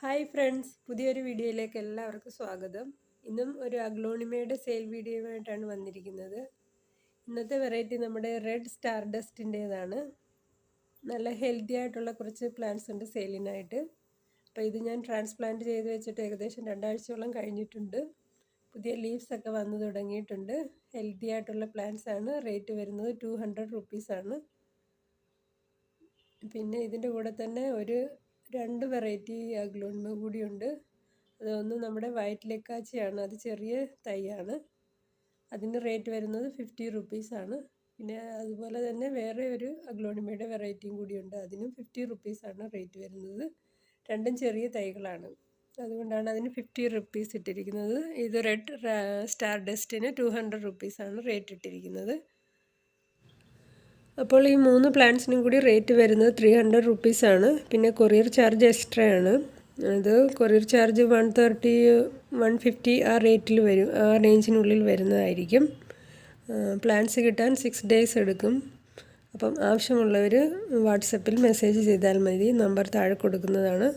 Hi friends, പുതിയൊരു വീഡിയോയിലേക്ക് എല്ലാവർക്കും സ്വാഗതം. ഇന്നും ഒരു അഗ്ലോണിമയുടെ സെയിൽ വീഡിയോയുമായിട്ടാണ് വന്നിരിക്കുന്നത്. ഇന്നത്തെ വെറൈറ്റി നമ്മുടെ റെഡ് സ്റ്റാർ ഡസ്റ്റിൻ്റേതാണ്. നല്ല ഹെൽത്തി ആയിട്ടുള്ള കുറച്ച് പ്ലാന്റ്സ് ഉണ്ട് സെയിലിനായിട്ട്. അപ്പോൾ ഇത് ഞാൻ ട്രാൻസ്പ്ലാന്റ് ചെയ്ത് വെച്ചിട്ട് ഏകദേശം 2 ആഴ്ചയോളം കഴിഞ്ഞിട്ടുണ്ട്. പുതിയ ലീവ്സ് ഒക്കെ വന്നു തുടങ്ങിയിട്ടുണ്ട്. ഹെൽത്തി ആയിട്ടുള്ള പ്ലാന്റ്സ് ആണ്. റേറ്റ് വരുന്നത് 200 റുപ്പീസാണ്. പിന്നെ ഇതിൻ്റെ കൂടെ തന്നെ ഒരു 2 വെറൈറ്റി അഗ്ലോണിമ കൂടിയുണ്ട്. അതൊന്ന് നമ്മുടെ വൈറ്റ് ലെക്കാച്ചിയാണ്. അത് ചെറിയ തൈയാണ്. അതിന് റേറ്റ് വരുന്നത് 50 റുപ്പീസാണ്. പിന്നെ അതുപോലെ തന്നെ വേറെ ഒരു അഗ്ലോണിമയുടെ വെറൈറ്റിയും കൂടിയുണ്ട്. അതിനും 50 റുപ്പീസാണ് റേറ്റ് വരുന്നത്. രണ്ടും ചെറിയ തൈകളാണ്, അതുകൊണ്ടാണ് അതിന് 50 റുപ്പീസ് ഇട്ടിരിക്കുന്നത്. ഇത് റെഡ് സ്റ്റാർ ഡസ്റ്റിന് 200 റുപ്പീസാണ് റേറ്റ് ഇട്ടിരിക്കുന്നത്. അപ്പോൾ ഈ 3 പ്ലാന്റ്സിനും കൂടി റേറ്റ് വരുന്നത് 300 റുപ്പീസാണ്. പിന്നെ കൊറിയർ ചാർജ് എക്സ്ട്രാ ആണ്. അത് കൊറിയർ ചാർജ് 130 150 ആ റേറ്റിൽ വരും, ആ റേഞ്ചിനുള്ളിൽ വരുന്നതായിരിക്കും. പ്ലാന്റ്സ് കിട്ടാൻ 6 ഡേയ്സ് എടുക്കും. അപ്പം ആവശ്യമുള്ളവർ വാട്സപ്പിൽ മെസ്സേജ് ചെയ്താൽ മതി. നമ്പർ താഴെ കൊടുക്കുന്നതാണ്.